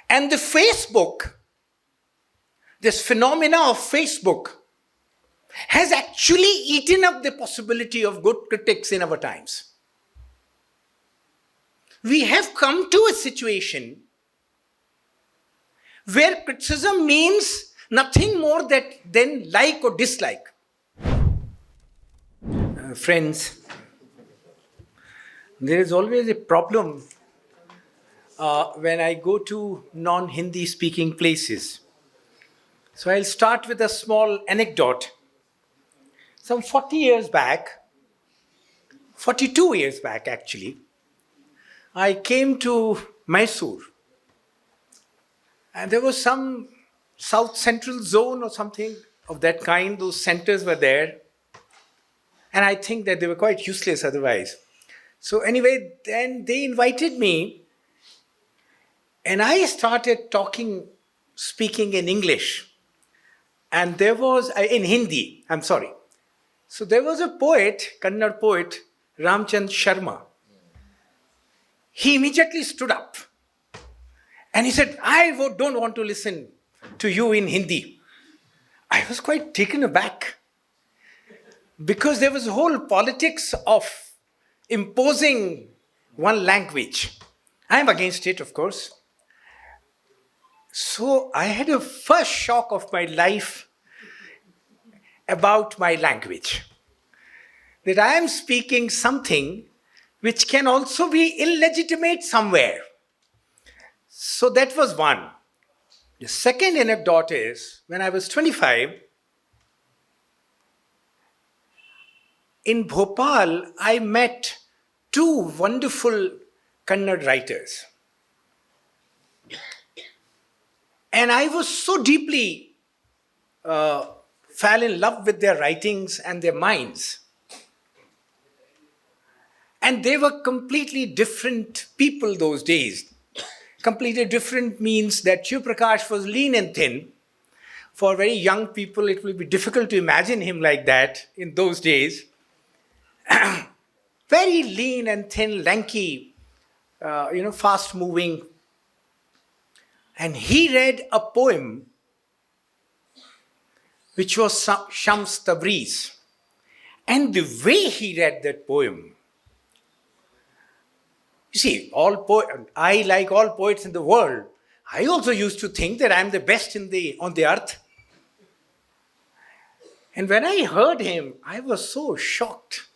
And the Facebook, this phenomena of Facebook, has actually eaten up the possibility of good critics in our times. We have come to a situation where criticism means nothing more than like or dislike. Friends, there is always a problem when I go to non-Hindi speaking places. So I'll start with a small anecdote. Some 42 years back actually, I came to Mysore. And there was some South Central Zone or something of that kind. Those centers were there. And I think that they were quite useless otherwise. So anyway, then they invited me. And I started speaking in English. And there was, in Hindi, I'm sorry. So there was a poet, Kannada poet, Ramchand Sharma. He immediately stood up. And he said, I don't want to listen to you in Hindi. I was quite taken aback. Because there was a whole politics of imposing one language. I am against it, of course. So I had a first shock of my life about my language. That I am speaking something which can also be illegitimate somewhere. So that was one. The second anecdote is, when I was 25, in Bhopal, I met two wonderful Kannada writers. And I was so deeply fell in love with their writings and their minds. And they were completely different people those days. Completely different means that Shiv Prakash was lean and thin. For very young people, it will be difficult to imagine him like that in those days. Very lean and thin, lanky, fast-moving. And he read a poem which was Shams Tabriz. And the way he read that poem, you see, I, like all poets in the world, I also used to think that I'm the best on the earth. And when I heard him, I was so shocked.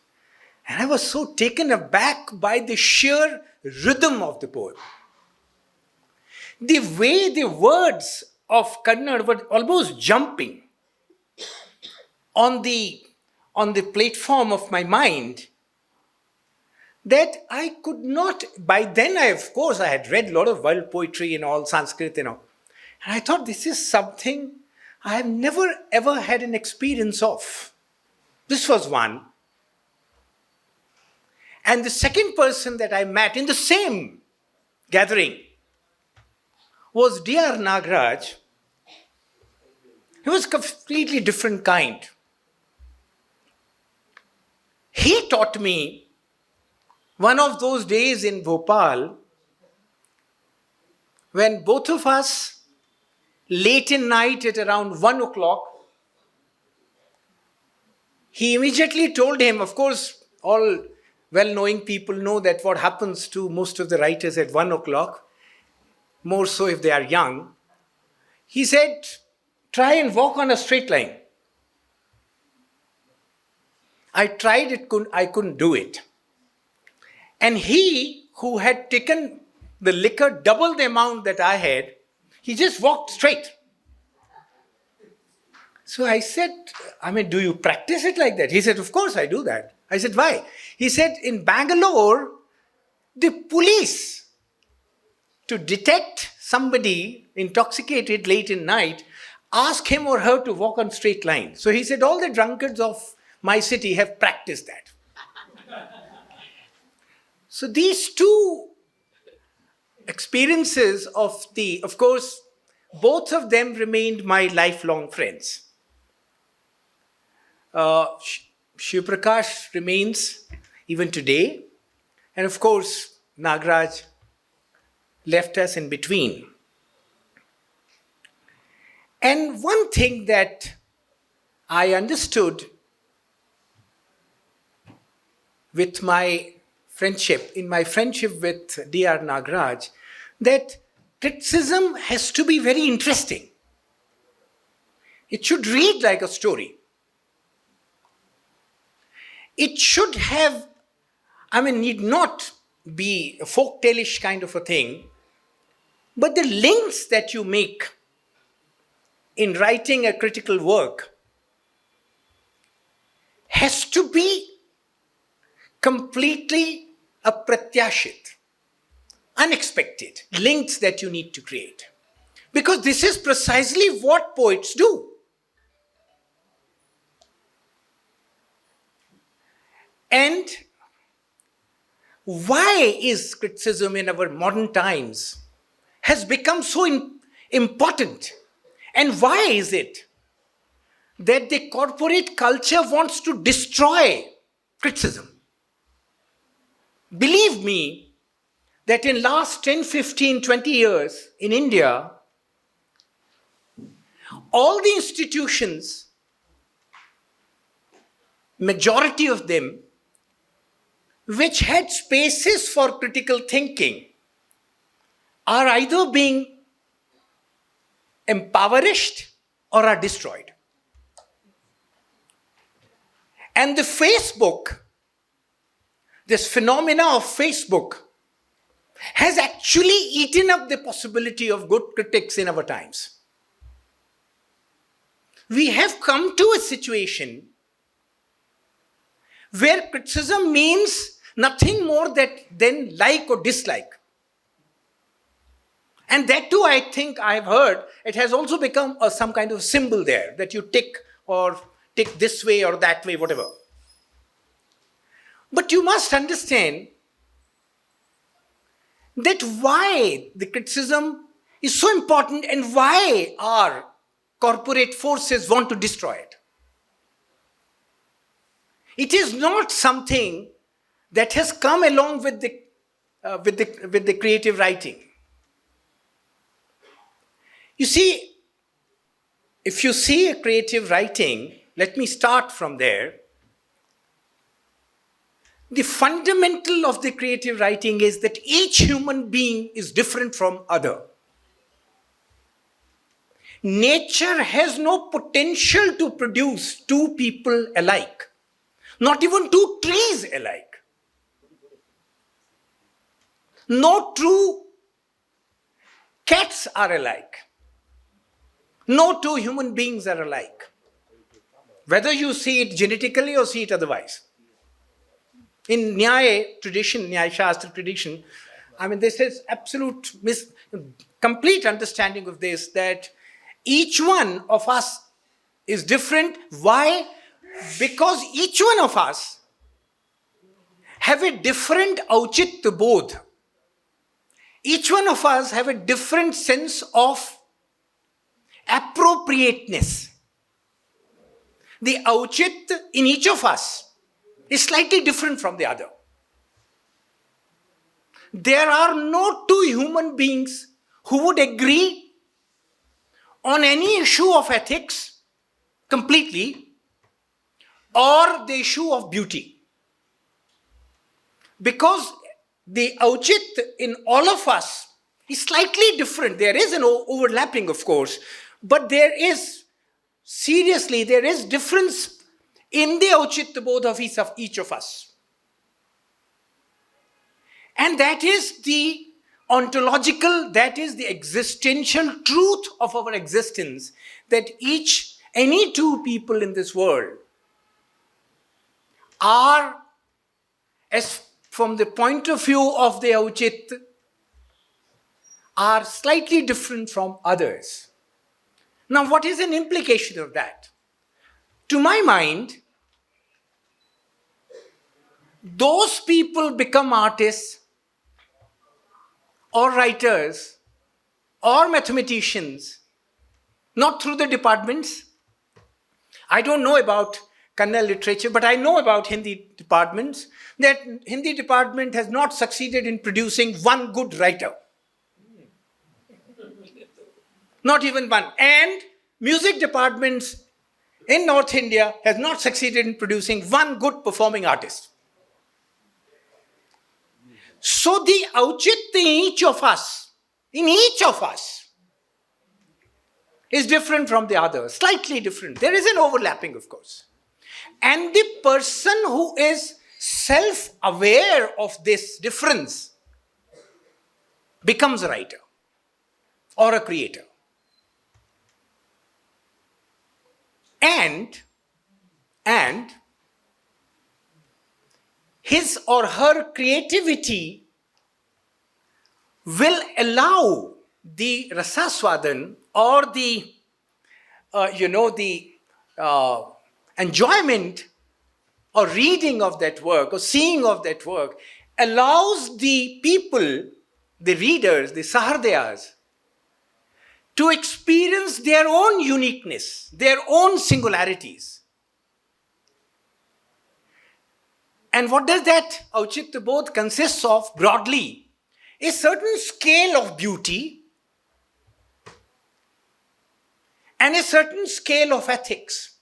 And I was so taken aback by the sheer rhythm of the poem. The way the words of Kannada were almost jumping on the platform of my mind, that I could not, by then I had read a lot of world poetry and all, Sanskrit and all. And I thought, this is something I have never ever had an experience of. This was one. And the second person that I met in the same gathering was D.R. Nagaraj. He was completely different kind. He taught me one of those days in Bhopal when both of us, late in night at around 1 o'clock, he immediately told him, of course, all well-knowing people know that what happens to most of the writers at 1 o'clock, more so if they are young. He said, try and walk on a straight line. I tried it, I couldn't do it. And he, who had taken the liquor double the amount that I had, he just walked straight. So I said, do you practice it like that? He said, of course I do that. I said, why? He said, in Bengaluru, the police, to detect somebody intoxicated late in night, ask him or her to walk on straight line. So he said, all the drunkards of my city have practiced that. So these two experiences of course, both of them remained my lifelong friends. Shiv Prakash remains even today. And of course, Nagaraj left us in between. And one thing that I understood with my friendship, in my friendship with D.R. Nagaraj, that criticism has to be very interesting. It should read like a story. It should have, need not be a folktale-ish kind of a thing, but the links that you make in writing a critical work has to be completely apratyashit, unexpected links that you need to create. Because this is precisely what poets do. And why is criticism in our modern times has become so important? And why is it that the corporate culture wants to destroy criticism? Believe me that in last 10, 15, 20 years in India, all the institutions, majority of them, which had spaces for critical thinking, are either being impoverished or are destroyed. And the Facebook, this phenomena of Facebook, has actually eaten up the possibility of good critics in our times. We have come to a situation where criticism means nothing more than like or dislike. And that too, I think I've heard, it has also become some kind of symbol there, that you tick or tick this way or that way, whatever. But you must understand that why the criticism is so important and why our corporate forces want to destroy it. It is not something that has come along with the creative writing. You see, if you see a creative writing, let me start from there. The fundamental of the creative writing is that each human being is different from other. Nature has no potential to produce two people alike, not even two trees alike. No two cats are alike. No two human beings are alike. Whether you see it genetically or see it otherwise. In Nyaya tradition, Nyaya Shastra tradition, this is absolute complete understanding of this, that each one of us is different. Why? Because each one of us have a different auchitya bodh. Each one of us have a different sense of appropriateness. The auchitya in each of us is slightly different from the other. There are no two human beings who would agree on any issue of ethics completely or the issue of beauty. Because the auchitya in all of us is slightly different. There is an overlapping, of course, but there is difference in the auchitya bodh of each of us. And that is the ontological, that is the existential truth of our existence, that any two people in this world are, as from the point of view of the auchitya, are slightly different from others. Now, what is an implication of that? To my mind, those people become artists or writers or mathematicians not through the departments. I don't know about Kannada literature, but I know about Hindi departments, that Hindi department has not succeeded in producing one good writer. Not even one. And music departments in North India has not succeeded in producing one good performing artist. So the auchit in each of us, is different from the other, slightly different. There is an overlapping, of course. And the person who is self-aware of this difference becomes a writer or a creator. And his or her creativity will allow the rasaswadan or the enjoyment or reading of that work or seeing of that work allows the people, the readers, the sahardayas, to experience their own uniqueness, their own singularities. And what does that Auchitya Bodh consists of broadly? A certain scale of beauty and a certain scale of ethics.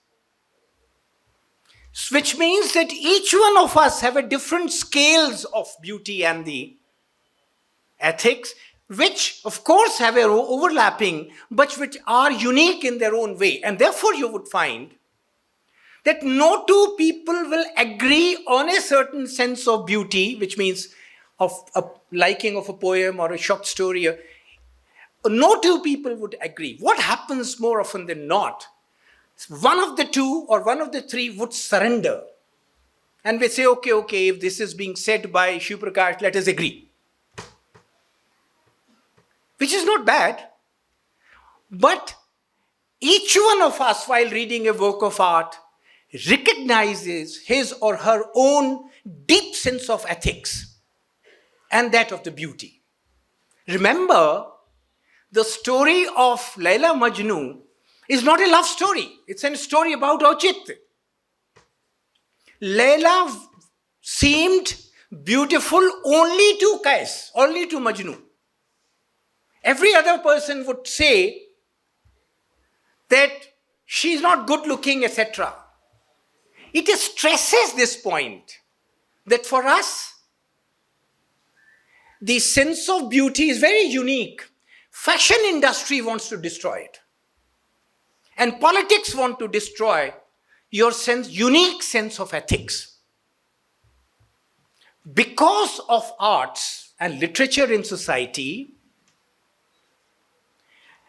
Which means that each one of us have a different scales of beauty and the ethics, which of course have an overlapping, but which are unique in their own way. And therefore you would find that no two people will agree on a certain sense of beauty, which means of a liking of a poem or a short story. No two people would agree. What happens more often than not? One of the two or one of the three would surrender. And we say, okay, if this is being said by Shivaprakash, let us agree. Which is not bad. But each one of us, while reading a work of art, recognizes his or her own deep sense of ethics and that of the beauty. Remember, the story of Laila Majnu is not a love story. It's a story about Auchitya. Laila seemed beautiful only to Qais, only to Majnu. Every other person would say that she's not good looking, etc. It stresses this point that for us, the sense of beauty is very unique. Fashion industry wants to destroy it. And politics want to destroy your unique sense of ethics. Because of arts and literature in society,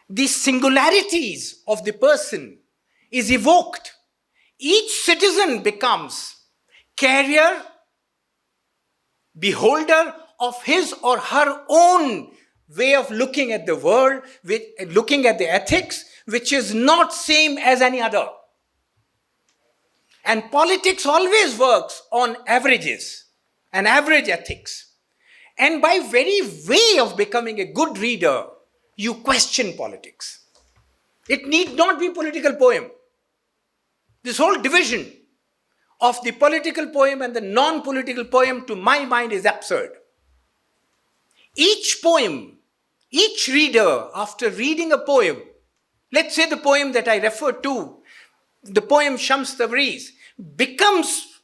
the singularities of the person is evoked. Each citizen becomes carrier, beholder of his or her own way of looking at the world, looking at the ethics, which is not same as any other. And politics always works on averages and average ethics. And by very way of becoming a good reader, you question politics. It need not be political poem. This whole division of the political poem and the non-political poem, to my mind, is absurd. Each poem, each reader, after reading a poem, let's say the poem that I referred to, the poem Shams Tabriz, becomes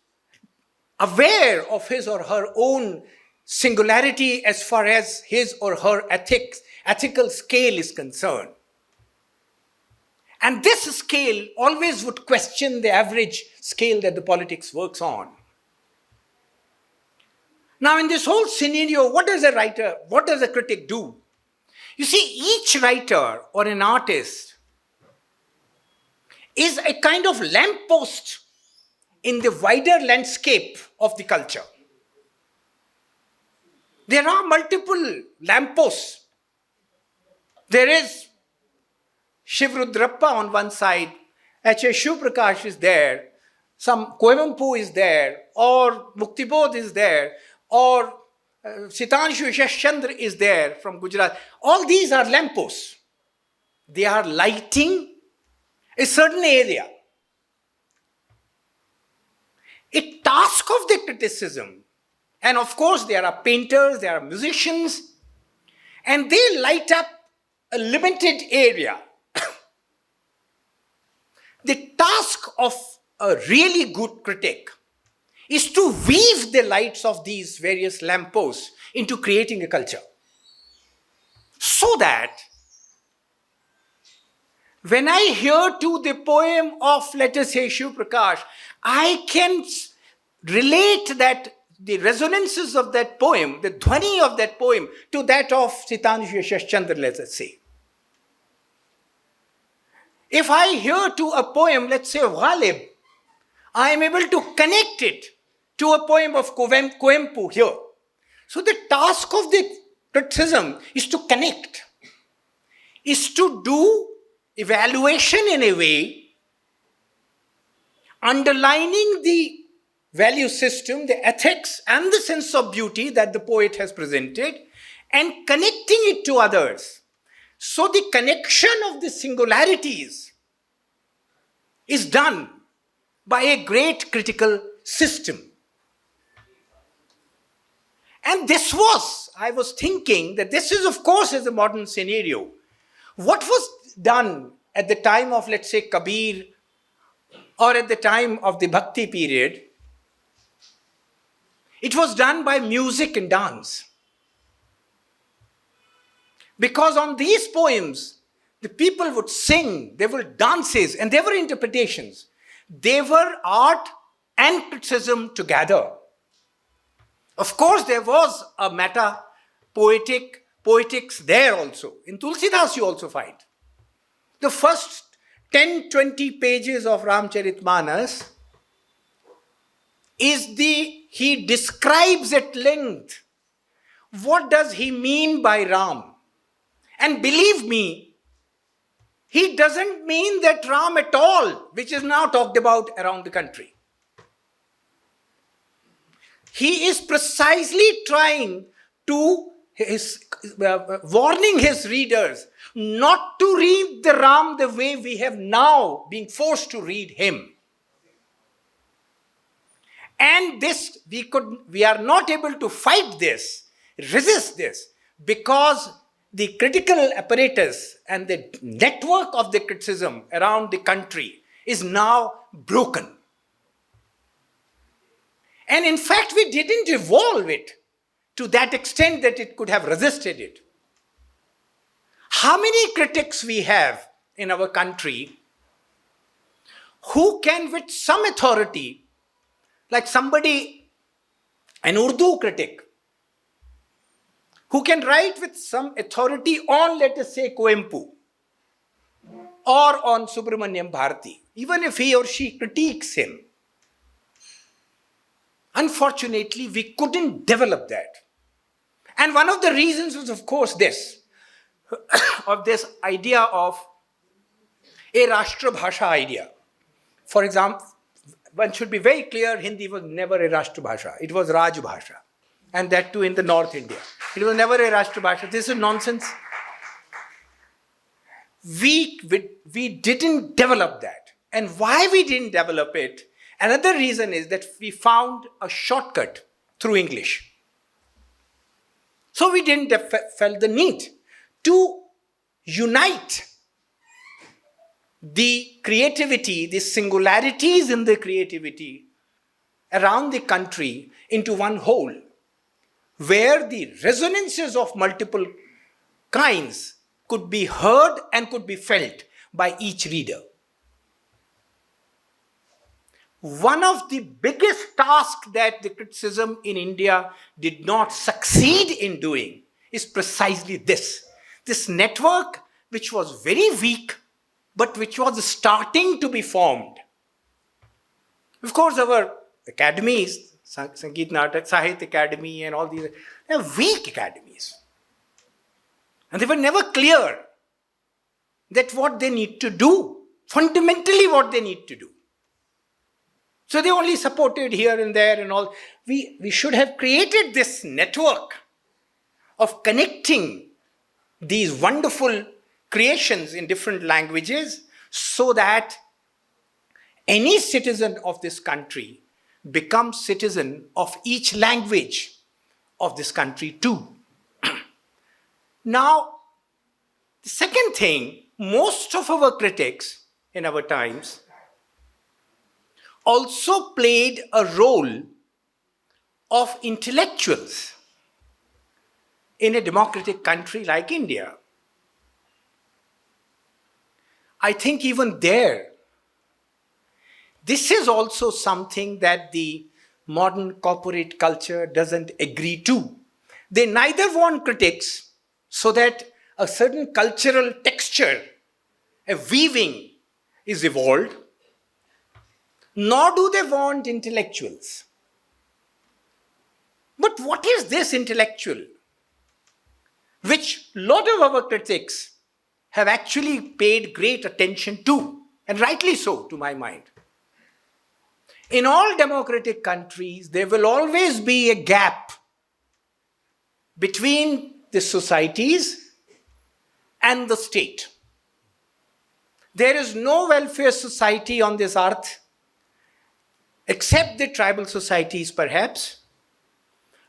aware of his or her own singularity as far as his or her ethical scale is concerned. And this scale always would question the average scale that the politics works on. Now, in this whole scenario, what does a critic do? You see, each writer or an artist is a kind of lamppost in the wider landscape of the culture. There are multiple lampposts. There is Shivarudrappa on one side, H.A. Shivaprakash is there, some Kuvempu is there, or Muktibodh is there, or Sitanshu Yashchandra is there from Gujarat. All these are lampposts. They are lighting a certain area. A task of the criticism, and of course there are painters, there are musicians, and they light up a limited area. task of a really good critic is to weave the lights of these various lampposts into creating a culture. So that when I hear to the poem of, let us say, Shiv Prakash, I can relate that the resonances of that poem, the dhwani of that poem, to that of Sitanshu Yashashchandra, let us say. If I hear to a poem, let's say, of Ghalib, I am able to connect it to a poem of Coimpu here. So the task of the criticism is to connect, is to do evaluation in a way, underlining the value system, the ethics, and the sense of beauty that the poet has presented, and connecting it to others. So the connection of the singularities is done by a great critical system. And this was, I was thinking that this is, of course, is a modern scenario. What was done at the time of, let's say, Kabir, or at the time of the Bhakti period, it was done by music and dance. Because on these poems, the people would sing, there were dances, and there were interpretations. They were art and criticism together. Of course, there was a poetics there also. In Tulsidas, you also find. The first 10-20 pages of Ramcharitmanas he describes at length what does he mean by Ram. And believe me, he doesn't mean that Ram at all, which is now talked about around the country. He is precisely trying to, warning his readers not to read the Ram the way we have now been forced to read him. And this, we are not able to fight this, resist this, because the critical apparatus and the network of the criticism around the country is now broken. And in fact, we didn't evolve it to that extent that it could have resisted it. How many critics we have in our country who can, with some authority, like somebody, an Urdu critic, who can write with some authority on, let us say, Coimpu, or on Subramaniam Bharati, even if he or she critiques him. Unfortunately, we couldn't develop that. And one of the reasons was, of course, this, of this idea of a Rashtra Bhasha idea. For example, one should be very clear, Hindi was never a Rashtra Bhasha. It was Raj Bhasha. And that too in the North India. It was never a Rashtra Bhasha. This is nonsense. We didn't develop that. And why we didn't develop it, another reason is that we found a shortcut through English. So we didn't felt the need to unite the creativity, the singularities in the creativity around the country into one whole, where the resonances of multiple kinds could be heard and could be felt by each reader. One of the biggest tasks that the criticism in India did not succeed in doing is precisely this. This network, which was very weak, but which was starting to be formed. Of course, our academies, Sangeet Natak, Sahitya Academy and all these, they are weak academies. And they were never clear that what they need to do, fundamentally what they need to do. So they only supported here and there and all. We should have created this network of connecting these wonderful creations in different languages so that any citizen of this country becomes citizen of each language of this country too. Now, the second thing, most of our critics in our times also played a role of intellectuals in a democratic country like India. I think even there, this is also something that the modern corporate culture doesn't agree to. They neither want critics so that a certain cultural texture, a weaving is evolved, nor do they want intellectuals. But what is this intellectual, which a lot of our critics have actually paid great attention to, and rightly so, to my mind? In all democratic countries, there will always be a gap between the societies and the state. There is no welfare society on this earth, except the tribal societies perhaps,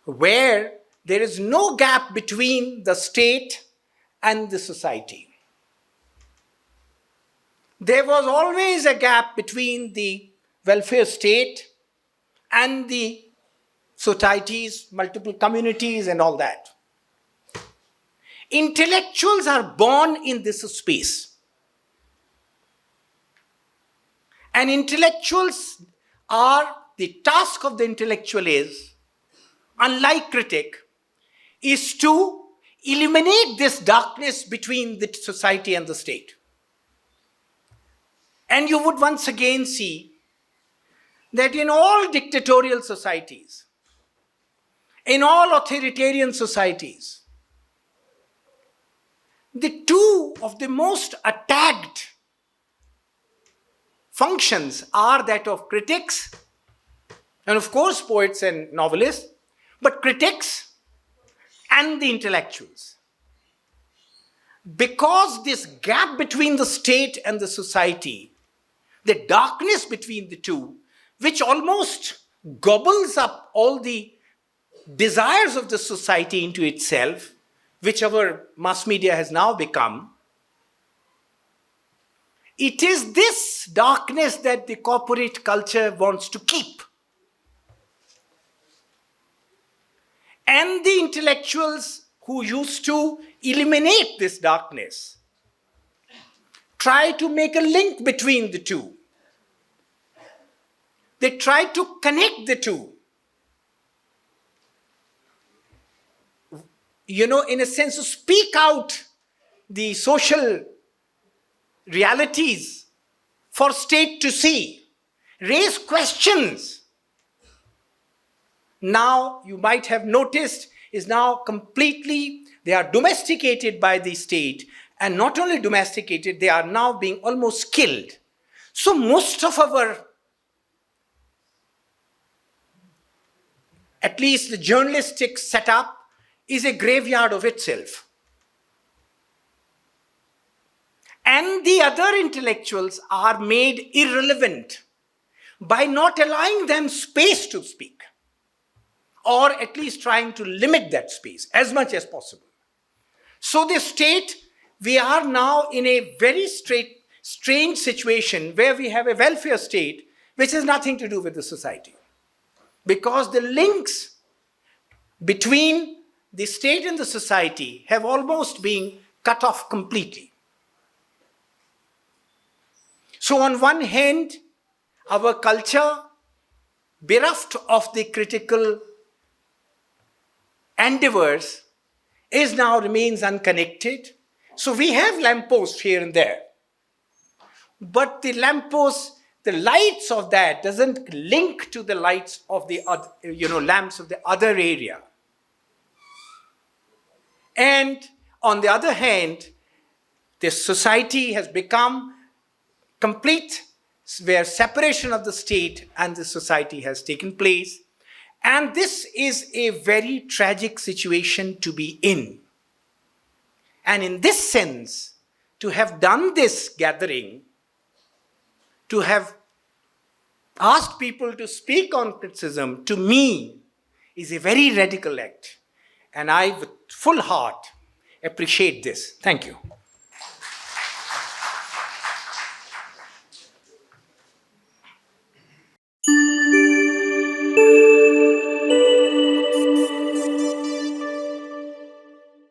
where there is no gap between the state and the society. There was always a gap between the welfare state and the societies, multiple communities and all that. Intellectuals are born in this space. And intellectuals are, the task of the intellectual is, unlike critic, is to eliminate this darkness between the society and the state. And you would once again see that in all dictatorial societies, in all authoritarian societies, the two of the most attacked functions are that of critics, and of course poets and novelists, but critics and the intellectuals. Because this gap between the state and the society, the darkness between the two, which almost gobbles up all the desires of the society into itself, which our mass media has now become, it is this darkness that the corporate culture wants to keep. And the intellectuals who used to eliminate this darkness try to make a link between the two. They try to connect the two. In a sense, to speak out the social realities for state to see, raise questions. Now, you might have noticed, is now completely, they are domesticated by the state, and not only domesticated, they are now being almost killed. So most of our, at least the journalistic setup, is a graveyard of itself. And the other intellectuals are made irrelevant by not allowing them space to speak, or at least trying to limit that space as much as possible. So the state, we are now in a very strange situation where we have a welfare state which has nothing to do with the society. Because the links between the state and the society have almost been cut off completely. So on one hand, our culture, bereft of the critical endeavors, remains unconnected. So we have lampposts here and there. But the lampposts, the lights of that doesn't link to the lights of the other, lamps of the other area. And on the other hand, the society has become complete, where separation of the state and the society has taken place. And this is a very tragic situation to be in. And in this sense, to have done this gathering, to have asked people to speak on criticism, to me, is a very radical act. And I, with full heart, appreciate this. Thank you.